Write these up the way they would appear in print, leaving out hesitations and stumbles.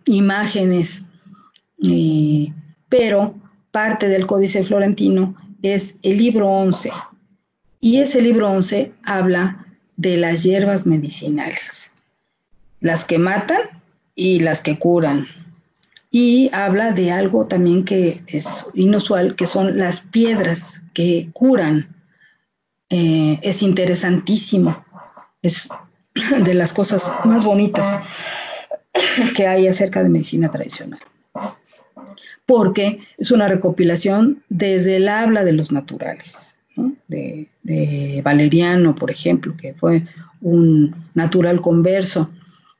imágenes, pero parte del Códice Florentino es el libro 11, y ese libro 11 habla de las hierbas medicinales, las que matan y las que curan. Y habla de algo también que es inusual, que son las piedras que curan. Es interesantísimo, es de las cosas más bonitas que hay acerca de medicina tradicional, porque es una recopilación desde el habla de los naturales, ¿no? De Valeriano, por ejemplo, que fue un natural converso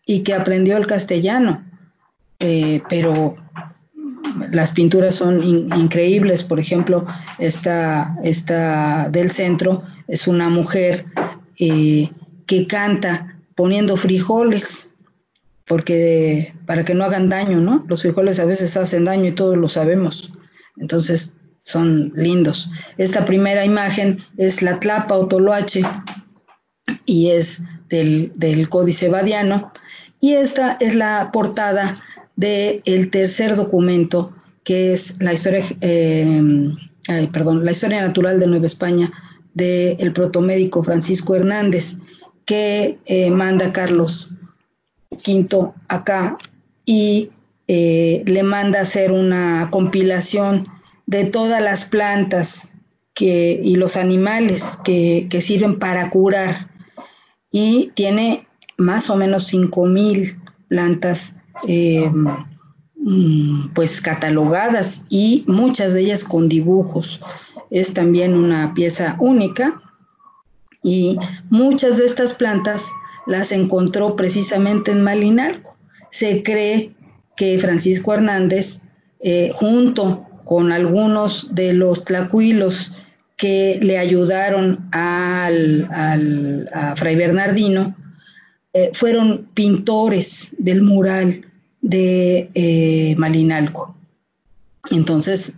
y que aprendió el castellano, pero las pinturas son increíbles. Por ejemplo, esta del centro es una mujer que canta poniendo frijoles, porque para que no hagan daño, ¿no? Los frijoles a veces hacen daño y todos lo sabemos. Entonces son lindos. Esta primera imagen es la tlapa o toloache y es del Códice Badiano, y esta es la portada del tercer documento, que es la historia, la historia natural de Nueva España, del protomédico Francisco Hernández, que manda Carlos V acá, y le manda hacer una compilación de todas las plantas y los animales que sirven para curar, y tiene más o menos 5,000 plantas pues catalogadas, y muchas de ellas con dibujos. Es también una pieza única, y muchas de estas plantas las encontró precisamente en Malinalco. Se cree que Francisco Hernández, junto con algunos de los tlacuilos que le ayudaron a Fray Bernardino, fueron pintores del mural de Malinalco. Entonces,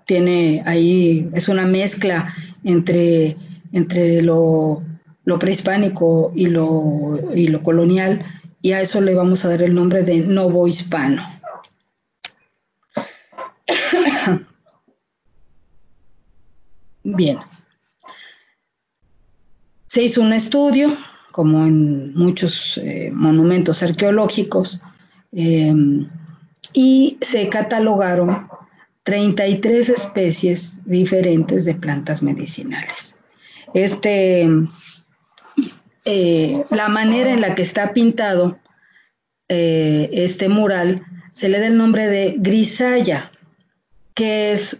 tiene ahí, es una mezcla entre lo prehispánico y lo colonial, y a eso le vamos a dar el nombre de novohispano. Bien. Se hizo un estudio, como en muchos monumentos arqueológicos, y se catalogaron 33 especies diferentes de plantas medicinales. La manera en la que está pintado este mural, se le da el nombre de grisalla, que es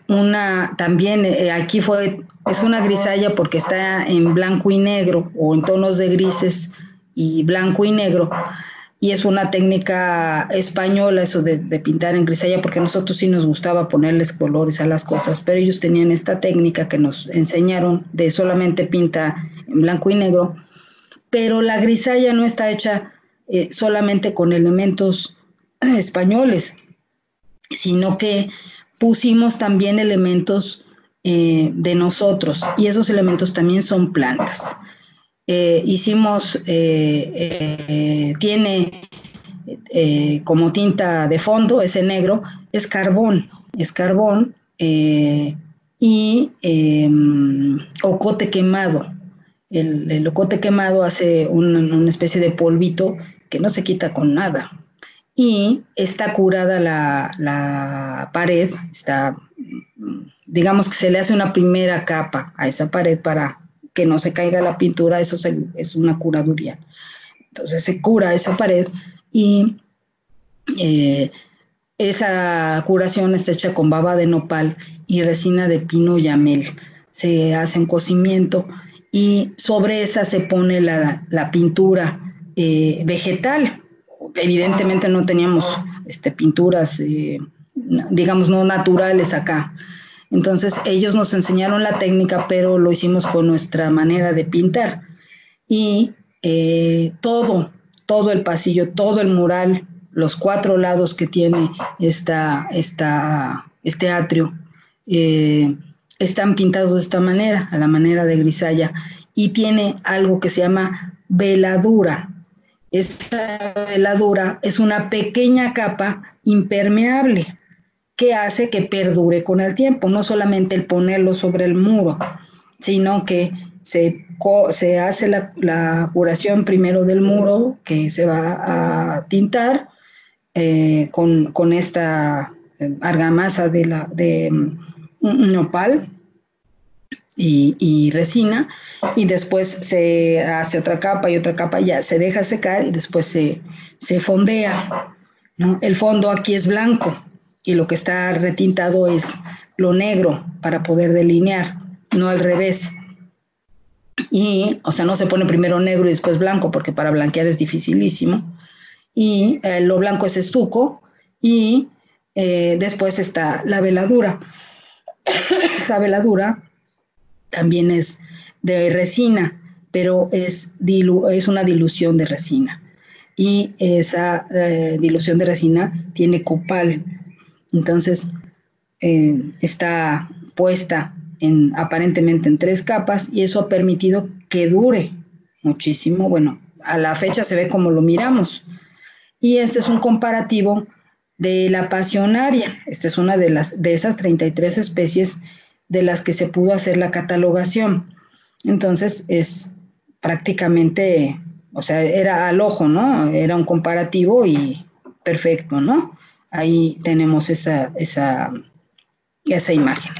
también aquí es una grisalla porque está en blanco y negro, o en tonos de grises y blanco y negro, y es una técnica española eso de pintar en grisalla, porque a nosotros sí nos gustaba ponerles colores a las cosas, pero ellos tenían esta técnica que nos enseñaron de solamente pinta en blanco y negro. Pero la grisalla no está hecha solamente con elementos españoles, sino que pusimos también elementos de nosotros, y esos elementos también son plantas. Tiene como tinta de fondo, ese negro, es carbón, y ocote quemado. El ocote quemado hace una especie de polvito que no se quita con nada. Y está curada la pared, digamos que se le hace una primera capa a esa pared para que no se caiga la pintura. Eso es una curaduría. Entonces se cura esa pared, y esa curación está hecha con baba de nopal y resina de pino yamel. Se hace un cocimiento, y sobre esa se pone la pintura vegetal. Evidentemente no teníamos pinturas, digamos, no naturales acá. Entonces ellos nos enseñaron la técnica, pero lo hicimos con nuestra manera de pintar. Y todo el pasillo, todo el mural, los 4 lados que tiene este atrio, están pintados de esta manera, a la manera de grisalla, y tiene algo que se llama veladura. Esa veladura es una pequeña capa impermeable que hace que perdure con el tiempo, no solamente el ponerlo sobre el muro, sino que se hace la curación primero del muro, que se va a tintar con esta argamasa de nopal y resina, y después se hace otra capa y otra capa, ya se deja secar y después se fondea, ¿no? El fondo aquí es blanco y lo que está retintado es lo negro para poder delinear, no al revés. Y, o sea, no se pone primero negro y después blanco, porque para blanquear es dificilísimo. Y lo blanco es estuco y después está la veladura. Esa veladura también es de resina, pero es una dilución de resina. Y esa dilución de resina tiene copal. Entonces, está puesta aparentemente en 3 capas y eso ha permitido que dure muchísimo. Bueno, a la fecha se ve como lo miramos. Y este es un comparativo de la pasionaria. Esta es una de esas 33 especies de las que se pudo hacer la catalogación. Entonces es prácticamente, o sea, era al ojo, ¿no? Era un comparativo y perfecto, ¿no? Ahí tenemos esa imagen.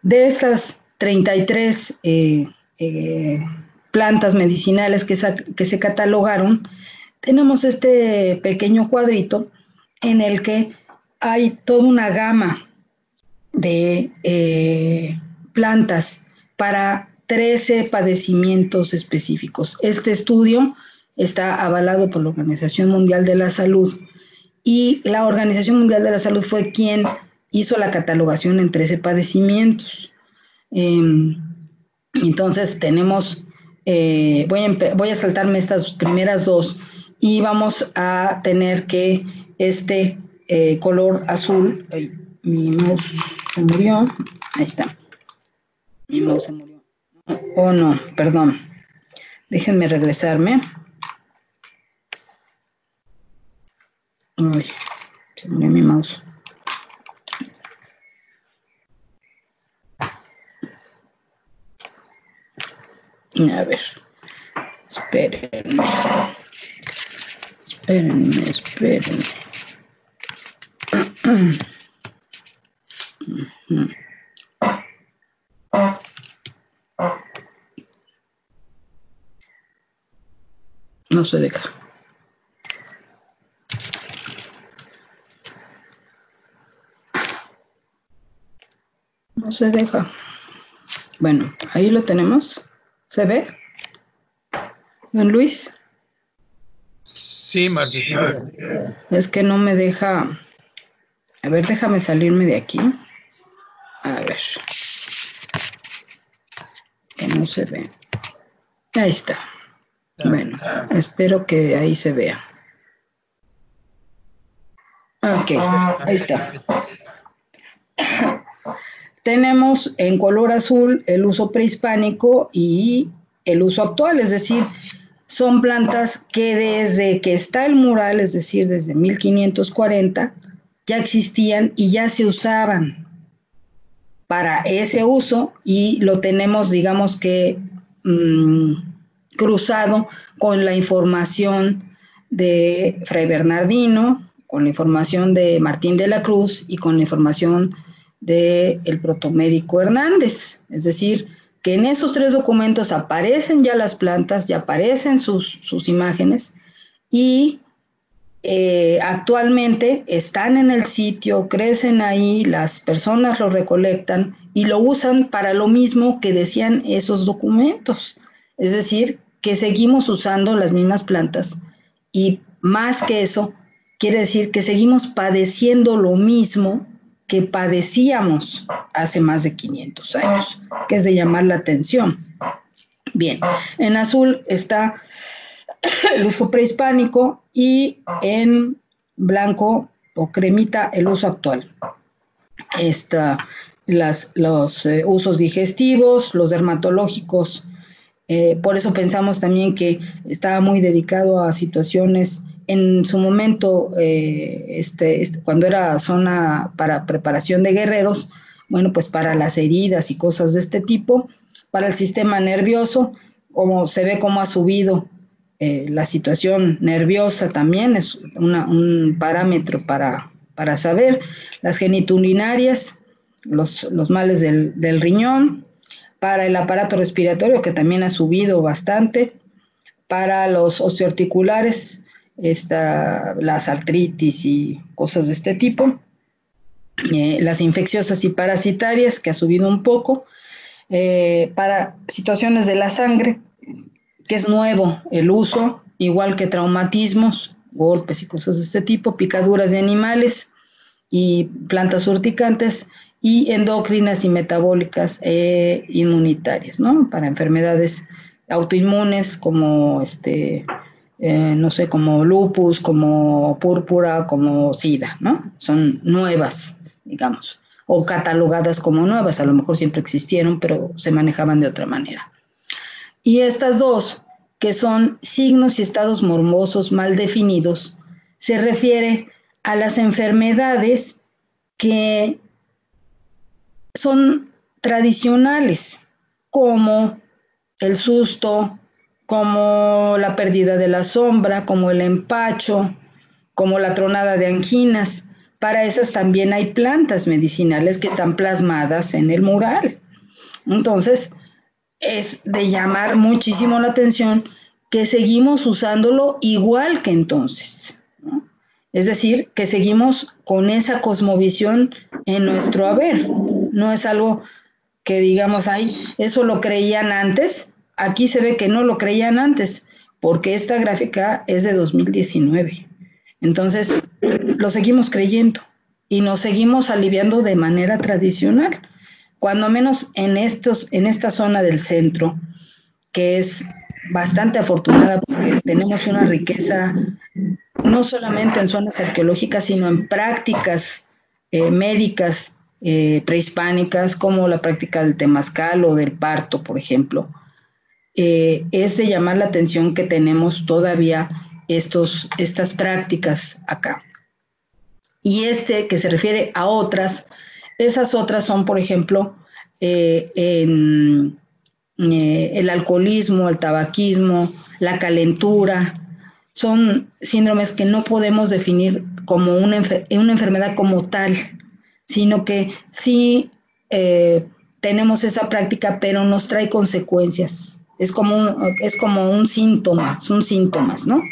De estas 33 plantas medicinales que se catalogaron, tenemos este pequeño cuadrito en el que hay toda una gama de plantas para 13 padecimientos específicos. Este estudio está avalado por la Organización Mundial de la Salud y la Organización Mundial de la Salud fue quien hizo la catalogación en 13 padecimientos. Entonces tenemos, voy a saltarme estas primeras dos y vamos a tener que este color azul, mi mouse se murió, ahí está, mi mouse se murió, oh no, perdón, déjenme regresarme. Uy, se murió mi mouse. A ver, espérenme. No se deja. No se deja. Bueno, ahí lo tenemos. ¿Se ve? ¿Don Luis? Sí, Martí. Es que no me deja. A ver, déjame salirme de aquí. A ver. Que no se ve. Ahí está. Bueno, espero que ahí se vea. Ok, ahí está. Tenemos en color azul el uso prehispánico y el uso actual, es decir, son plantas que desde que está el mural, es decir, desde 1540, ya existían y ya se usaban para ese uso y lo tenemos, digamos que, cruzado con la información de Fray Bernardino, con la información de Martín de la Cruz y con la información del protomédico Hernández. Es decir, que en esos 3 documentos aparecen ya las plantas, ya aparecen sus imágenes y actualmente están en el sitio, crecen ahí, las personas lo recolectan y lo usan para lo mismo que decían esos documentos. Es decir, que seguimos usando las mismas plantas y más que eso, quiere decir que seguimos padeciendo lo mismo que padecíamos hace más de 500 años, que es de llamar la atención. Bien, en azul está el uso prehispánico y en blanco o cremita el uso actual. Los usos digestivos, los dermatológicos Por eso pensamos también que estaba muy dedicado a situaciones, en su momento, cuando era zona para preparación de guerreros, bueno, pues para las heridas y cosas de este tipo, para el sistema nervioso, como se ve cómo ha subido la situación nerviosa también, es un parámetro para saber, las geniturinarias, los males del riñón, para el aparato respiratorio, que también ha subido bastante, para los osteoarticulares, las artritis y cosas de este tipo, las infecciosas y parasitarias, que ha subido un poco, para situaciones de la sangre, que es nuevo el uso, igual que traumatismos, golpes y cosas de este tipo, picaduras de animales y plantas urticantes, y endocrinas y metabólicas inmunitarias, ¿no? Para enfermedades autoinmunes como no sé, como lupus, como púrpura, como sida, ¿no? Son nuevas, digamos, o catalogadas como nuevas, a lo mejor siempre existieron, pero se manejaban de otra manera. Y estas dos, que son signos y estados morbosos mal definidos, se refiere a las enfermedades que son tradicionales, como el susto, como la pérdida de la sombra, como el empacho, como la tronada de anginas. Para esas también hay plantas medicinales que están plasmadas en el mural. Entonces, es de llamar muchísimo la atención que seguimos usándolo igual que entonces, ¿no? Es decir, que seguimos con esa cosmovisión en nuestro haber. No es algo que digamos, ay, eso lo creían antes. Aquí se ve que no lo creían antes, porque esta gráfica es de 2019. Entonces, lo seguimos creyendo y nos seguimos aliviando de manera tradicional. Cuando menos en esta zona del centro, que es bastante afortunada porque tenemos una riqueza no solamente en zonas arqueológicas, sino en prácticas médicas prehispánicas, como la práctica del temazcal o del parto, por ejemplo. Es de llamar la atención que tenemos todavía estas prácticas acá. Y que se refiere a otras, esas otras son, por ejemplo, el alcoholismo, el tabaquismo, la calentura. Son síndromes que no podemos definir como una enfermedad como tal, sino que sí tenemos esa práctica, pero nos trae consecuencias. Es como un síntoma, son síntomas, ¿no?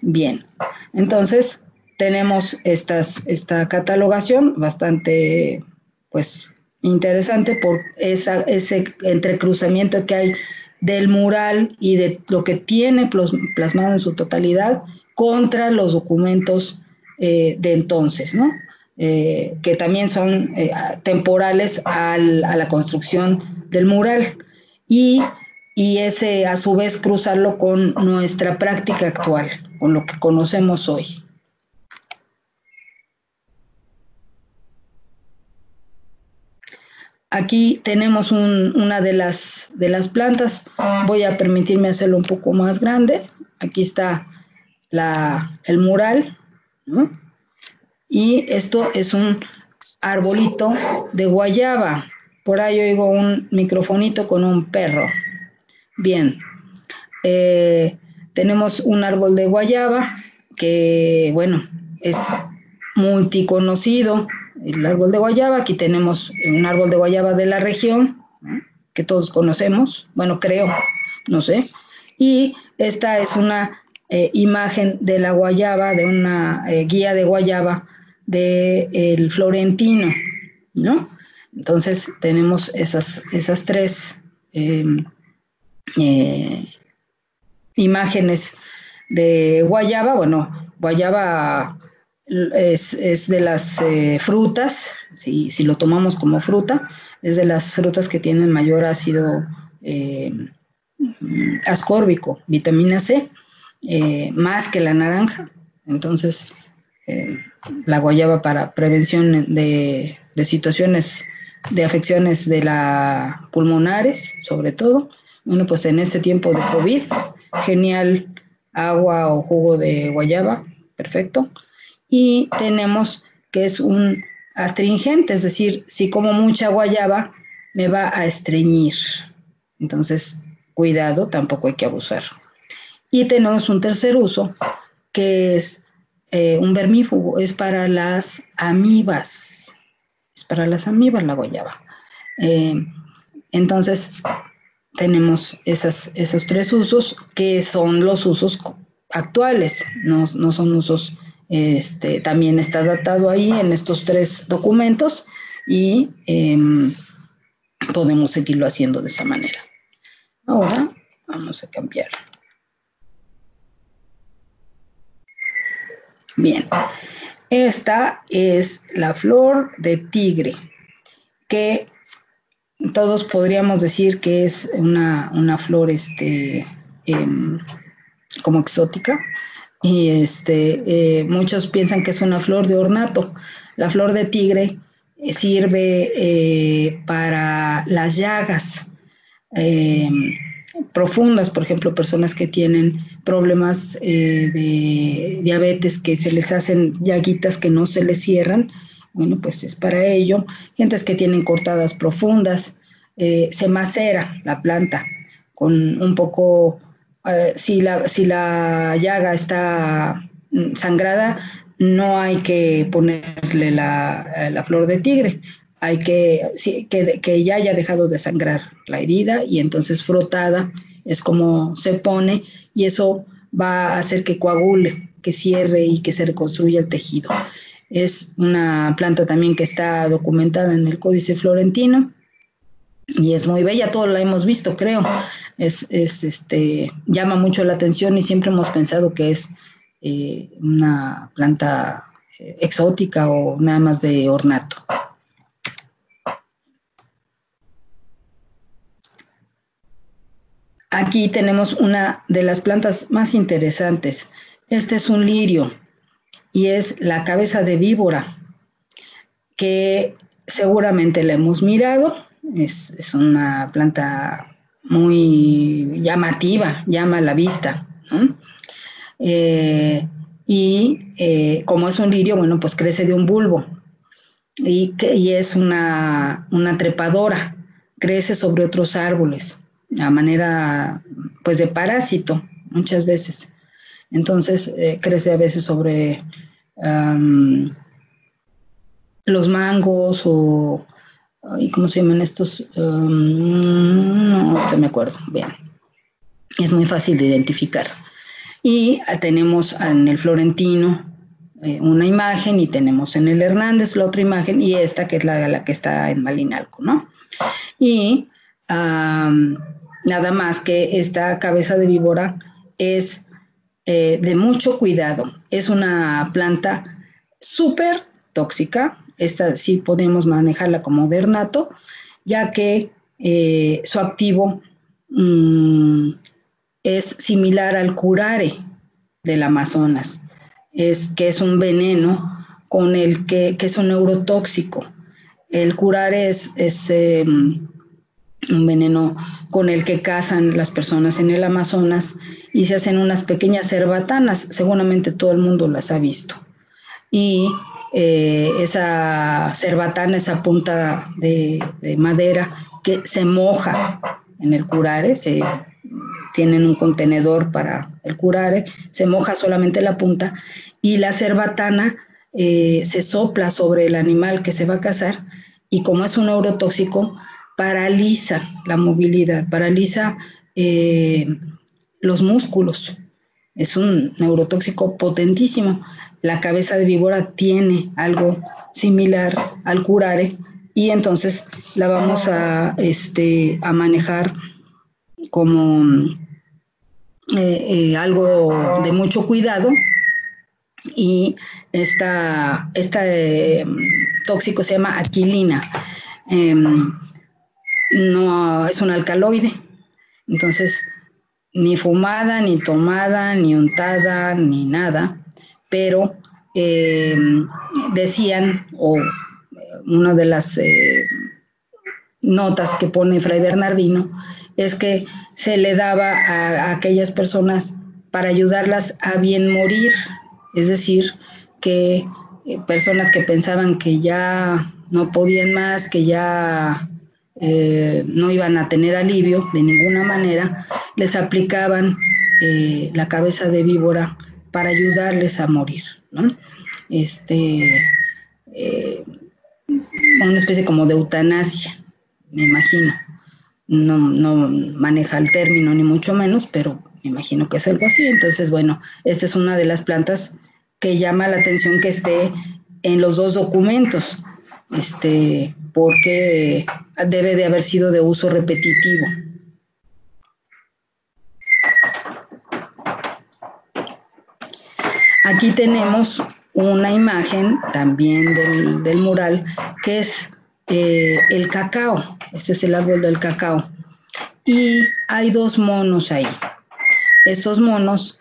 Bien, entonces tenemos esta catalogación bastante, pues, interesante por ese entrecruzamiento que hay del mural y de lo que tiene plasmado en su totalidad contra los documentos de entonces, ¿no? Que también son temporales a la construcción del mural. Y ese, a su vez, cruzarlo con nuestra práctica actual, con lo que conocemos hoy. Aquí tenemos una de las plantas. Voy a permitirme hacerlo un poco más grande. Aquí está el mural, ¿no? Y esto es un arbolito de guayaba. Por ahí oigo un microfonito con un perro. Bien. Tenemos un árbol de guayaba que, bueno, es multiconocido, el árbol de guayaba. Aquí tenemos un árbol de guayaba de la región, ¿no? Que todos conocemos, bueno, creo, no sé. Y esta es una imagen de la guayaba, de una guía de guayaba del Florentino, ¿no? Entonces tenemos esas tres imágenes de guayaba. Bueno, guayaba es de las frutas, si lo tomamos como fruta, es de las frutas que tienen mayor ácido ascórbico, vitamina C, más que la naranja. Entonces, la guayaba para prevención de situaciones de afecciones pulmonares, sobre todo. Bueno, pues en este tiempo de COVID, genial, agua o jugo de guayaba, perfecto. Y tenemos que es un astringente, es decir, si como mucha guayaba, me va a estreñir. Entonces, cuidado, tampoco hay que abusar. Y tenemos un tercer uso, que es un vermífugo, es para las amibas. Es para las amibas la guayaba. Entonces, tenemos esos tres usos que son los usos actuales, no son usos, también está datado ahí en estos tres documentos y podemos seguirlo haciendo de esa manera. Ahora vamos a cambiar. Bien, esta es la flor de tigre, que todos podríamos decir que es una flor como exótica, y muchos piensan que es una flor de ornato. La flor de tigre sirve para las llagas profundas, por ejemplo, personas que tienen problemas de diabetes, que se les hacen llaguitas que no se les cierran. Bueno, pues es para ello. Gentes que tienen cortadas profundas, se macera la planta con un poco, si la llaga está sangrada, no hay que ponerle la flor de tigre, hay que ya haya dejado de sangrar la herida y entonces frotada es como se pone y eso va a hacer que coagule, que cierre y que se reconstruya el tejido. Es una planta también que está documentada en el Códice Florentino y es muy bella, todos la hemos visto, creo. Llama mucho la atención y siempre hemos pensado que es una planta exótica o nada más de ornato. Aquí tenemos una de las plantas más interesantes. Este es un lirio y es la cabeza de víbora, que seguramente la hemos mirado. Es una planta muy llamativa, llama a la vista, ¿no? Como es un lirio, bueno, pues crece de un bulbo y es una trepadora, crece sobre otros árboles a manera pues de parásito muchas veces. Entonces crece a veces sobre los mangos o ¿cómo se llaman estos? No me acuerdo bien. Es muy fácil de identificar. Y tenemos en el Florentino una imagen y tenemos en el Hernández la otra imagen y esta que es la que está en Malinalco, ¿no? Y nada más que esta cabeza de víbora es de mucho cuidado. Es una planta súper tóxica. Esta sí podemos manejarla como de ornato, ya que su activo es similar al curare del Amazonas, que es un veneno con el que es un neurotóxico. El curare es un veneno con el que cazan las personas en el Amazonas y se hacen unas pequeñas cerbatanas, seguramente todo el mundo las ha visto. Y esa cerbatana, esa punta de madera que se moja en el curare, tienen un contenedor para el curare, se moja solamente la punta y la cerbatana se sopla sobre el animal que se va a cazar y como es un neurotóxico, paraliza la movilidad, paraliza los músculos. Es un neurotóxico potentísimo. La cabeza de víbora tiene algo similar al curare y entonces la vamos a manejar como algo de mucho cuidado y tóxico se llama aquilina. No es un alcaloide, entonces ni fumada, ni tomada, ni untada, ni nada, pero decían, o una de las notas que pone Fray Bernardino es que se le daba a aquellas personas para ayudarlas a bien morir, es decir, que personas que pensaban que ya no podían más, que ya no iban a tener alivio de ninguna manera, les aplicaban la cabeza de víbora para ayudarles a morir, ¿no? Una especie como de eutanasia, me imagino. No maneja el término ni mucho menos, pero me imagino que es algo así. Entonces, bueno, esta es una de las plantas que llama la atención que esté en los dos documentos, porque debe de haber sido de uso repetitivo. Aquí tenemos una imagen también del mural, que es el cacao. Este es el árbol del cacao. Y hay dos monos ahí. Estos monos,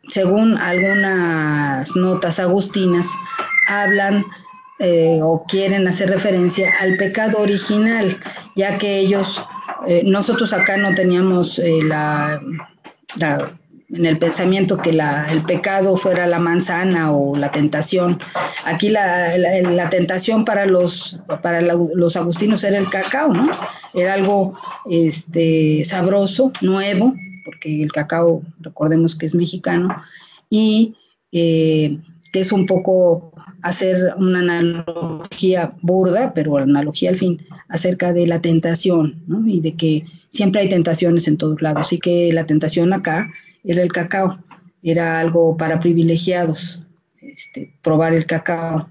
según algunas notas agustinas, hablan o quieren hacer referencia al pecado original, ya que ellos, nosotros acá no teníamos en el pensamiento que el pecado fuera la manzana o la tentación. Aquí la tentación para los agustinos era el cacao, ¿no? Era algo sabroso, nuevo, porque el cacao, recordemos que es mexicano, y que es un poco hacer una analogía burda, pero analogía al fin, acerca de la tentación, ¿no? Y de que siempre hay tentaciones en todos lados, y que la tentación acá era el cacao, era algo para privilegiados, probar el cacao,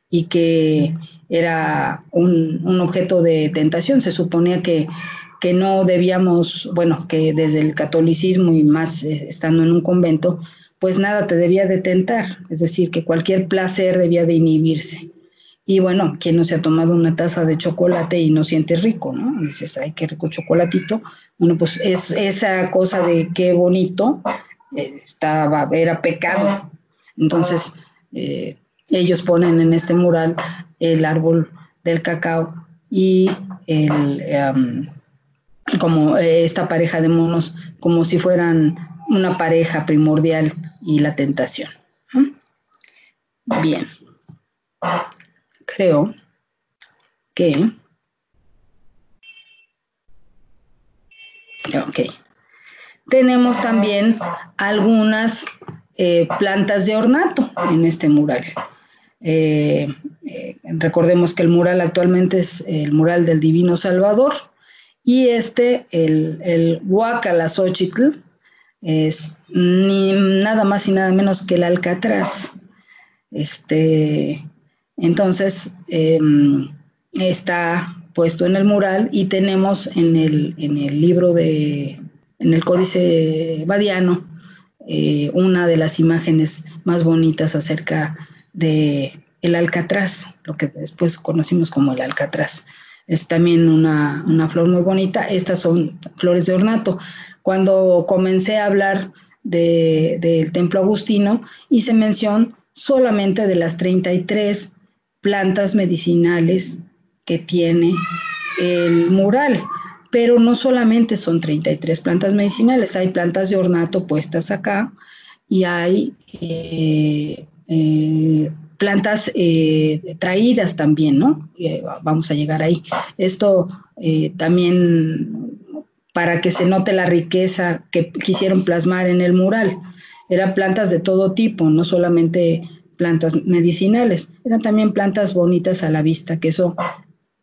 y que era un objeto de tentación. Se suponía que no debíamos, bueno, que desde el catolicismo y más estando en un convento, pues nada te debía de tentar, es decir, que cualquier placer debía de inhibirse. Y bueno, ¿quién no se ha tomado una taza de chocolate y no siente rico, ¿no? Dices, ay, qué rico chocolatito. Bueno, pues es esa cosa de qué bonito, era pecado. Entonces, ellos ponen en este mural el árbol del cacao y como esta pareja de monos, como si fueran una pareja primordial y la tentación. Bien. Creo que... Ok. Tenemos también algunas plantas de ornato en este mural. Recordemos que el mural actualmente es el mural del Divino Salvador, y el Huacalazóchitl, es ni nada más y nada menos que el alcatraz. Entonces, está puesto en el mural, y tenemos en el libro en el Códice Badiano, una de las imágenes más bonitas acerca de el alcatraz, lo que después conocimos como el alcatraz. Es también una flor muy bonita. Estas son flores de ornato. Cuando comencé a hablar del templo agustino, hice mención solamente de las 33 plantas medicinales que tiene el mural, pero no solamente son 33 plantas medicinales, hay plantas de ornato puestas acá, y hay plantas traídas también, ¿no? Vamos a llegar ahí. Esto también para que se note la riqueza que quisieron plasmar en el mural. Eran plantas de todo tipo, no solamente plantas medicinales, eran también plantas bonitas a la vista, que eso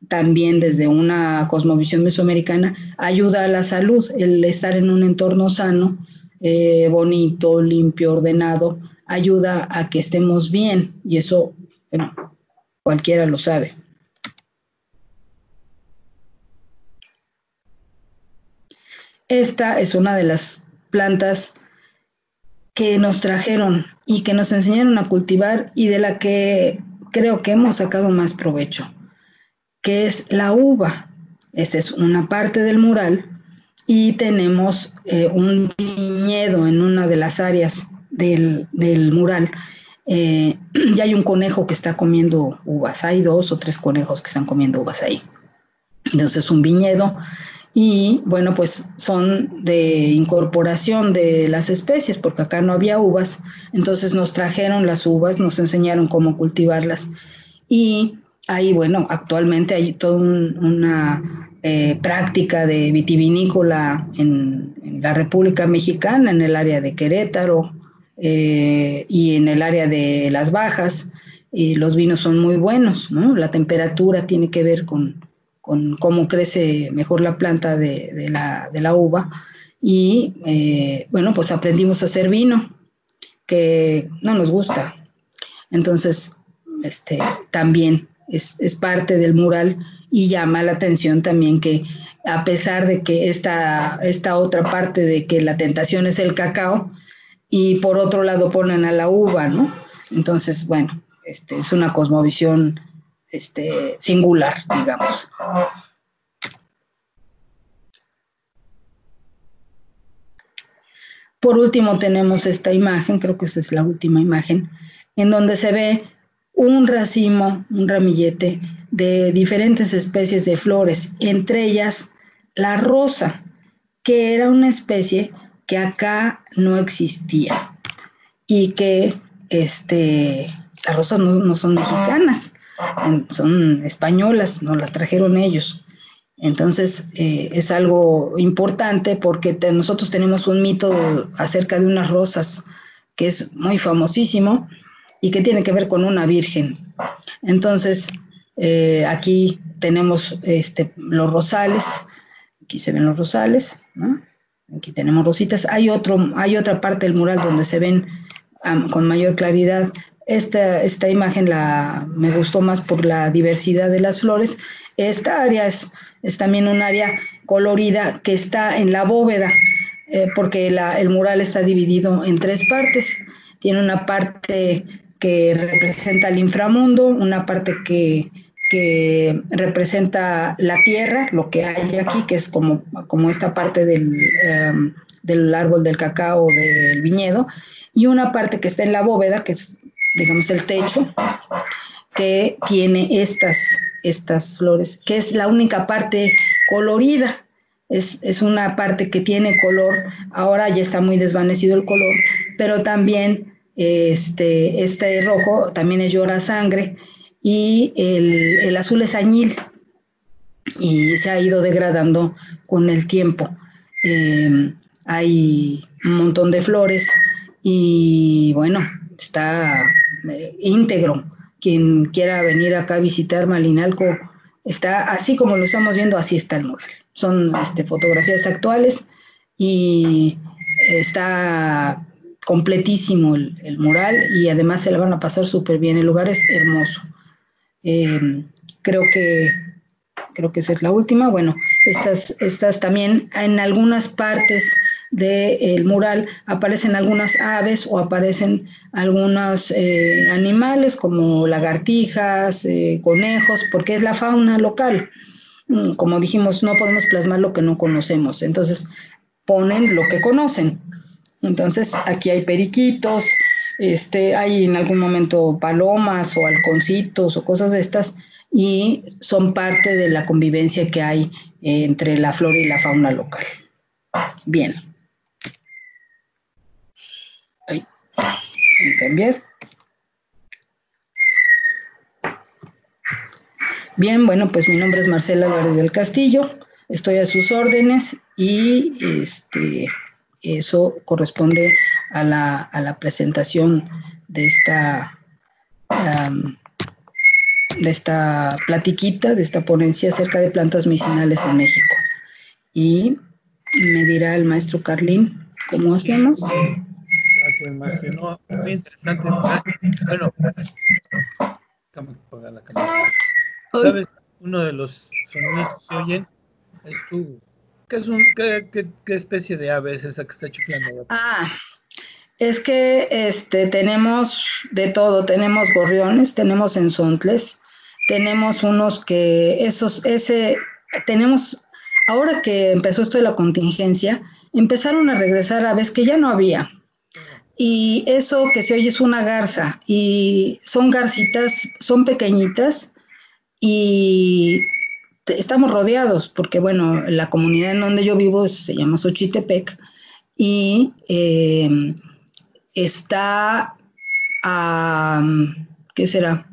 también desde una cosmovisión mesoamericana ayuda a la salud, el estar en un entorno sano, bonito, limpio, ordenado, ayuda a que estemos bien, y eso, bueno, cualquiera lo sabe. Esta es una de las plantas que nos trajeron y que nos enseñaron a cultivar, y de la que creo que hemos sacado más provecho, que es la uva. Esta es una parte del mural, y tenemos un viñedo en una de las áreas del mural. Ya hay un conejo que está comiendo uvas, hay 2 o 3 conejos que están comiendo uvas ahí. Entonces un viñedo y bueno, pues son de incorporación de las especies, porque acá no había uvas, entonces nos trajeron las uvas, nos enseñaron cómo cultivarlas y ahí, bueno, actualmente hay toda una práctica de vitivinícola en la República Mexicana, en el área de Querétaro y en el área de las Bajas, y los vinos son muy buenos, ¿no? La temperatura tiene que ver con cómo crece mejor la planta de la uva. Y bueno, pues aprendimos a hacer vino, que no nos gusta. Entonces, también es parte del mural y llama la atención también que a pesar de que esta otra parte de que la tentación es el cacao y por otro lado ponen a la uva, ¿no? Entonces, bueno, es una cosmovisión singular, digamos. Por último tenemos esta imagen, creo que esta es la última imagen, en donde se ve un racimo, un ramillete de diferentes especies de flores, entre ellas la rosa, que era una especie que acá no existía y que las rosas no son mexicanas, son españolas, nos las trajeron ellos. Entonces, es algo importante porque nosotros tenemos un mito acerca de unas rosas que es muy famosísimo y que tiene que ver con una virgen. Entonces, aquí tenemos los rosales, aquí se ven los rosales, ¿no? Aquí tenemos rositas. Hay otra parte del mural donde se ven con mayor claridad. Esta imagen me gustó más por la diversidad de las flores. Esta área es también un área colorida que está en la bóveda, porque el mural está dividido en tres partes. Tiene una parte que representa el inframundo, una parte que representa la tierra, lo que hay aquí, que es como esta parte del árbol del cacao, del viñedo, y una parte que está en la bóveda, que es, digamos, el techo, que tiene estas flores, que es la única parte colorida. Es una parte que tiene color, ahora ya está muy desvanecido el color, pero también este rojo también es llora sangre y el azul es añil y se ha ido degradando con el tiempo. Hay un montón de flores y bueno, está íntegro. Quien quiera venir acá a visitar Malinalco, está así como lo estamos viendo, así está el mural. Son fotografías actuales y está completísimo el mural y además se la van a pasar súper bien. El lugar es hermoso. Creo que esa es la última. Bueno, estas también en algunas partes del mural aparecen algunas aves o aparecen algunos animales como lagartijas, conejos, porque es la fauna local. Como dijimos, no podemos plasmar lo que no conocemos, entonces ponen lo que conocen. Entonces aquí hay periquitos, hay en algún momento palomas o halconcitos o cosas de estas y son parte de la convivencia que hay entre la flora y la fauna local. Bien. Ahí. Voy a cambiar. Bien, bueno, pues mi nombre es Marcela Álvarez del Castillo, estoy a sus órdenes y eso corresponde a la presentación de esta platiquita, de esta ponencia acerca de plantas medicinales en México. Y me dirá el maestro Carlín cómo hacemos. Gracias, Marcelo. Muy interesante. Bueno, déjame apagar la cámara. ¿Sabes? Uno de los sonidos que se oyen es tú. ¿Qué especie de ave es esa que está chiflando? Es que tenemos de todo, tenemos gorriones, tenemos enzontles, tenemos unos que tenemos, ahora que empezó esto de la contingencia, empezaron a regresar aves que ya no había. Y eso que se oye es una garza, y son garcitas, son pequeñitas, y estamos rodeados, porque bueno, la comunidad en donde yo vivo se llama Xochitepec y está a, ¿qué será?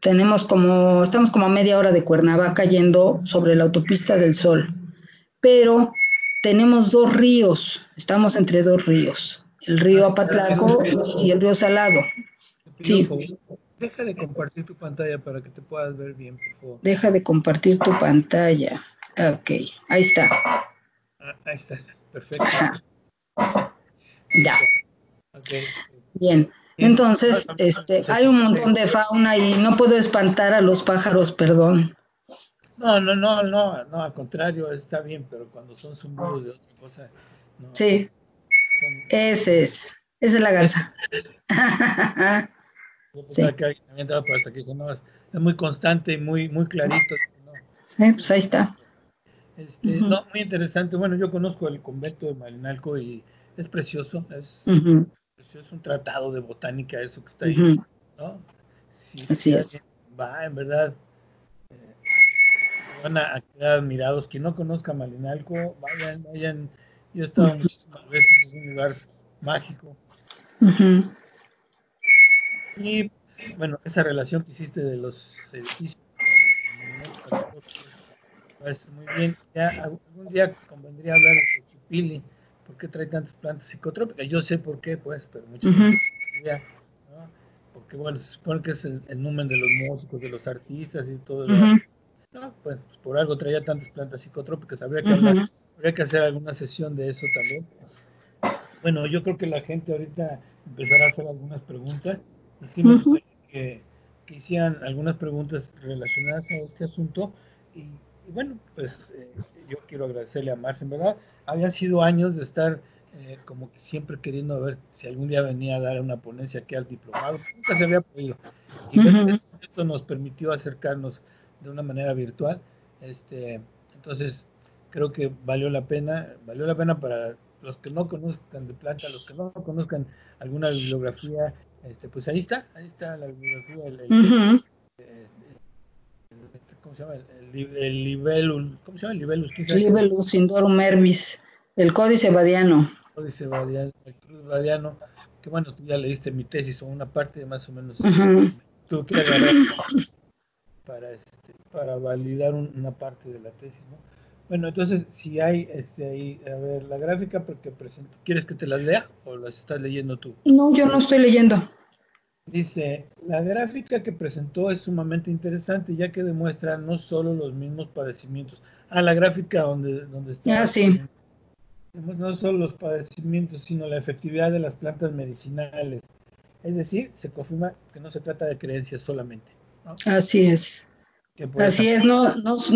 Estamos como a media hora de Cuernavaca yendo sobre la autopista del Sol, pero tenemos dos ríos, estamos entre dos ríos, el río Apatlaco y el río Salado. Te pido un Sí, favor. Deja de compartir tu pantalla para que te puedas ver bien, por favor. deja de compartir tu pantalla. Ok, ahí está. Ahí estás, perfecto. Ya, Okay. bien. Entonces, hay un montón de fauna y no puedo espantar a los pájaros, perdón. No, al contrario, está bien, pero cuando son zumbidos de otra cosa, no. Sí, esa es la garza. Yo pensaba Sí, que alguien había entrado, pero hasta que dije, no, es muy constante y muy clarito. No. sí, pues ahí está. No, muy interesante. Bueno, yo conozco el convento de Malinalco y es precioso, es un tratado de botánica, eso que está ahí, ¿no? Si Así alguien es. va, en verdad, van a quedar admirados. Quien no conozca Malinalco, vayan. Yo he estado muchísimas veces, es un lugar mágico. Y bueno, esa relación que hiciste de los edificios, parece muy bien. Ya algún día convendría hablar de Xochipilli, por qué trae tantas plantas psicotrópicas. Yo sé por qué, pues, pero mucha gente ¿no? Porque bueno, se supone que es el número de los músicos, de los artistas y todo lo demás. No, pues por algo traía tantas plantas psicotrópicas. Habría que hacer alguna sesión de eso también. Bueno, yo creo que la gente ahorita empezará a hacer algunas preguntas y sí me gustaría que hicieran algunas preguntas relacionadas a este asunto y bueno, pues yo quiero agradecerle a Marce, en verdad, habían sido años de estar como que siempre queriendo ver si algún día venía a dar una ponencia aquí al diplomado, nunca se había podido y esto nos permitió acercarnos de una manera virtual, entonces creo que valió la pena para los que no conozcan de planta, los que no conozcan alguna bibliografía, pues ahí está la bibliografía, ¿cómo se llama? El libellus, ¿cómo se llama? El libellus, ¿quién sabe qué es? Libellus Indorum Mervis, el Códice Badiano. Códice Badiano, el Cruz Badiano, que bueno, tú ya leíste mi tesis o una parte más o menos, tuve que agarrar para validar una parte de la tesis, ¿no? Bueno, entonces, si hay ahí, a ver, la gráfica, porque ¿quieres que te las lea o las estás leyendo tú? No, yo no estoy leyendo. Dice, la gráfica que presentó es sumamente interesante, ya que demuestra no solo los mismos padecimientos. La gráfica donde está, Sí. no solo los padecimientos, sino la efectividad de las plantas medicinales. Es decir, se confirma que no se trata de creencias solamente, ¿no? Así es. Así es, no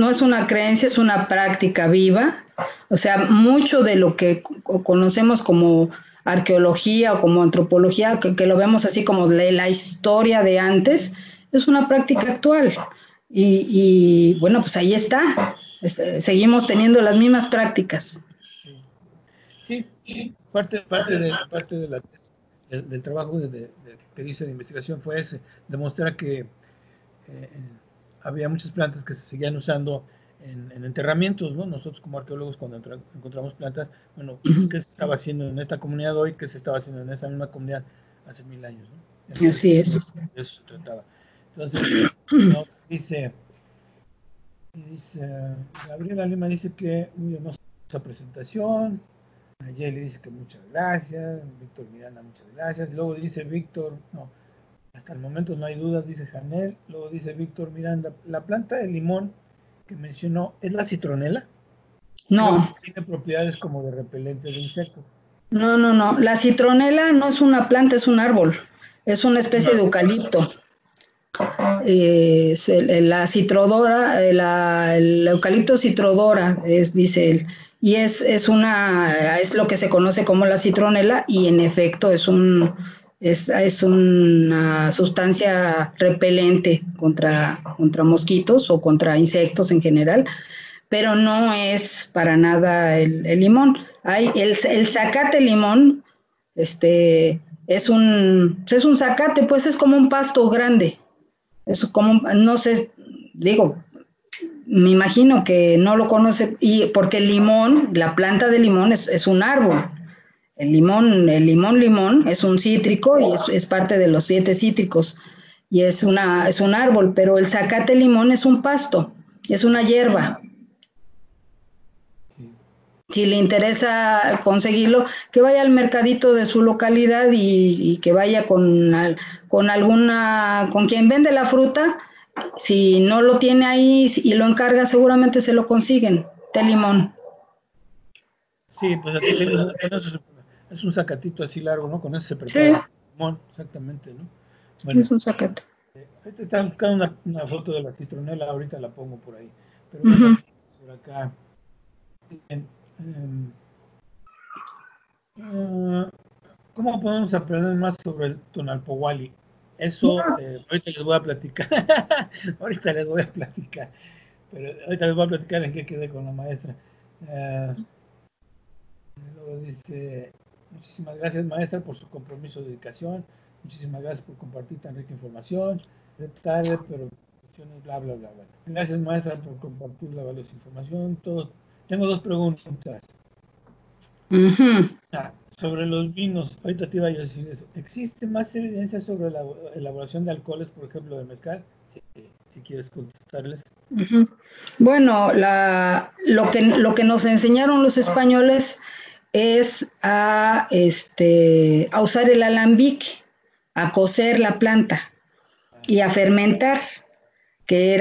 es una creencia, es una práctica viva. O sea, mucho de lo que conocemos como arqueología o como antropología, que lo vemos así como de la historia de antes, es una práctica actual. Y bueno, pues ahí está. Seguimos teniendo las mismas prácticas. Sí, parte de la tesis, del trabajo que hice de investigación fue ese, demostrar que había muchas plantas que se seguían usando en enterramientos, ¿no? Nosotros como arqueólogos cuando encontramos plantas, bueno, ¿qué se estaba haciendo en esta comunidad hoy? ¿Qué se estaba haciendo en esa misma comunidad hace 1000 años, ¿no? Entonces, Así es. de eso se trataba. Entonces, ¿no? dice Gabriela Lima dice que muy hermosa presentación. Nayeli dice que muchas gracias. Víctor Miranda, muchas gracias. Luego dice Víctor, no, hasta el momento no hay dudas, dice Janel. Luego dice Víctor Miranda, la planta de limón que mencionó, ¿es la citronela? No. Tiene propiedades como de repelente de insectos. No. La citronela no es una planta, es un árbol. Es una especie de eucalipto. La citrodora, el eucalipto citrodora, dice él, y es lo que se conoce como la citronela, y en efecto es una sustancia repelente contra mosquitos o contra insectos en general, pero no es para nada el limón. Hay el zacate limón, es un zacate, pues es como un pasto grande. Eso como, no sé, digo, me imagino que no lo conoce, y porque el limón, la planta de limón es un árbol. El limón es un cítrico y es parte de los 7 cítricos y es un árbol, pero el zacate limón es un pasto, es una hierba. Si le interesa conseguirlo, que vaya al mercadito de su localidad y que vaya con quien vende la fruta. Si no lo tiene ahí y lo encarga, seguramente se lo consiguen, té limón. Sí, pues aquí tengo, es un zacatito así largo, ¿no? Con eso se prepara limón, exactamente, ¿no? Bueno, es un zacate. Este está buscando una foto de la citronela, ahorita la pongo por ahí. Pero bueno, por acá. ¿Cómo podemos aprender más sobre el Tonalpohualli? Eso ahorita les voy a platicar. Ahorita les voy a platicar. Pero ahorita les voy a platicar en qué quedé con la maestra. Luego dice, muchísimas gracias maestra por su compromiso y dedicación. Muchísimas gracias por compartir tan rica información. De tarde, pero bla, bla, bla, bla. Gracias maestra por compartir la valiosa información. Tengo 2 preguntas. Sobre los vinos, ahorita te iba a decir eso. ¿Existe más evidencia sobre la elaboración de alcoholes, por ejemplo, de mezcal? Si quieres contestarles. Bueno, lo que nos enseñaron los españoles es a usar el alambique, a cocer la planta y a fermentar, que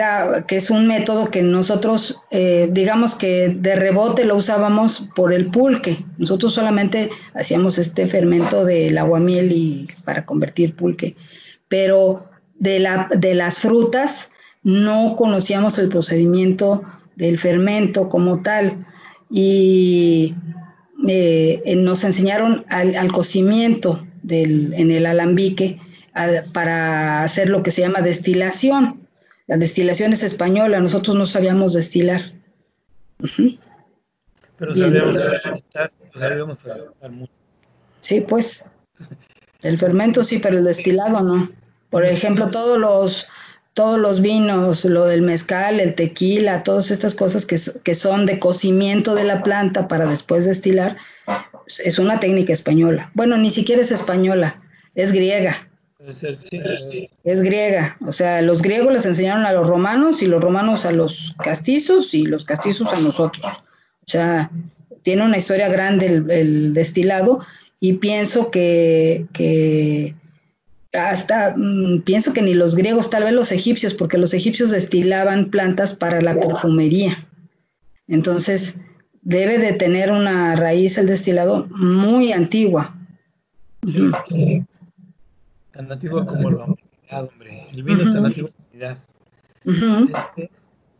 es un método que nosotros, digamos que de rebote lo usábamos por el pulque. Nosotros solamente hacíamos este fermento del aguamiel y para convertir pulque, pero de las frutas no conocíamos el procedimiento del fermento como tal, y nos enseñaron al cocimiento en el alambique para hacer lo que se llama destilación. La destilación es española, nosotros no sabíamos destilar. Pero sabíamos fermentar mucho. Sí, pues, el fermento sí, pero el destilado no. Por ejemplo, todos los vinos, lo del mezcal, el tequila, todas estas cosas que son de cocimiento de la planta para después destilar, es una técnica española. Bueno, ni siquiera es española, es griega. Es griega, o sea, los griegos les enseñaron a los romanos y los romanos a los castizos y los castizos a nosotros. O sea, tiene una historia grande el destilado, y pienso que pienso que ni los griegos, tal vez los egipcios, porque los egipcios destilaban plantas para la perfumería. Entonces, debe de tener una raíz el destilado muy antigua. Tan nativo como la humanidad, hombre. El vino es tan nativo como la humanidad.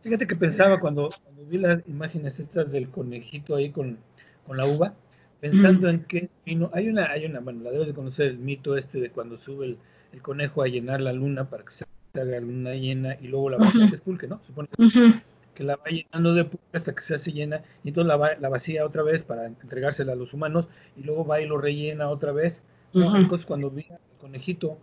Fíjate que pensaba cuando vi las imágenes estas del conejito ahí con la uva, pensando en qué vino. Hay una, bueno, la debes de conocer, el mito de cuando sube el conejo a llenar la luna para que se haga luna llena y luego la vacía, que es pulque, ¿no? Supone que la va llenando de pulque hasta que se hace llena, y entonces la vacía otra vez para entregársela a los humanos, y luego va y lo rellena otra vez. Entonces cuando vi al conejito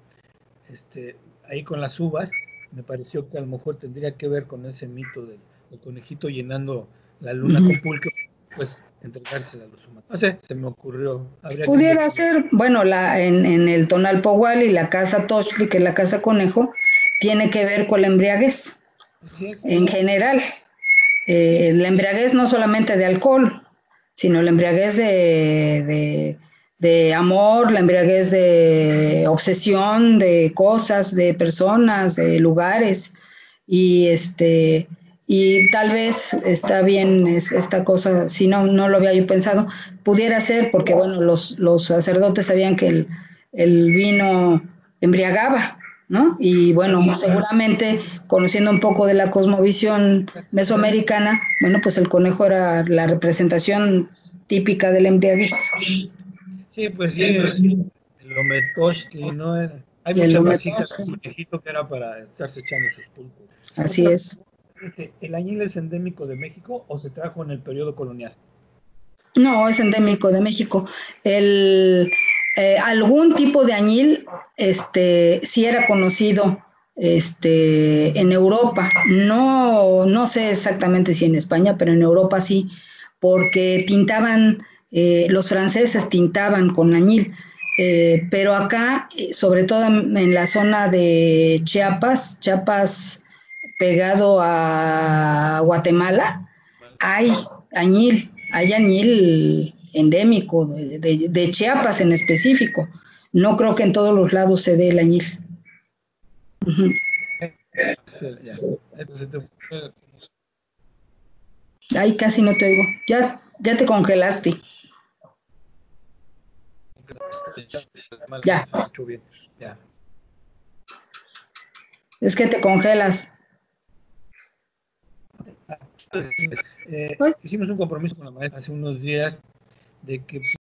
ahí con las uvas, me pareció que a lo mejor tendría que ver con ese mito del conejito llenando la luna con pulque, pues entregársela a los humanos. No sé, se me ocurrió. Pudiera ser, bueno, en el Tonalpohualli, la casa Tochtli, que es la casa conejo, tiene que ver con la embriaguez. En general, la embriaguez no solamente de alcohol, sino la embriaguez de amor, la embriaguez de obsesión, de cosas, de personas, de lugares, y tal vez está bien esta cosa, si no lo había yo pensado, pudiera ser porque, bueno, los sacerdotes sabían que el vino embriagaba, ¿no? Y bueno, seguramente conociendo un poco de la cosmovisión mesoamericana, bueno, pues el conejo era la representación típica del embriaguez. Sí, pues sí, el ometochtli, ¿no? Hay muchas vasijas de conejito que era para estarse echando sus pulpos. Así es. ¿El añil es endémico de México o se trajo en el periodo colonial? No, es endémico de México. Algún tipo de añil sí era conocido en Europa. No sé exactamente si en España, pero en Europa sí, porque tintaban, los franceses tintaban con añil. Pero acá, sobre todo en la zona de Chiapas pegado a Guatemala, hay hay añil endémico de Chiapas en específico. No creo que en todos los lados se dé el añil. Uh-huh. Ay, casi no te oigo. Ya te congelaste. Ya. Es que te congelas. Hicimos un compromiso con la maestra hace unos días de que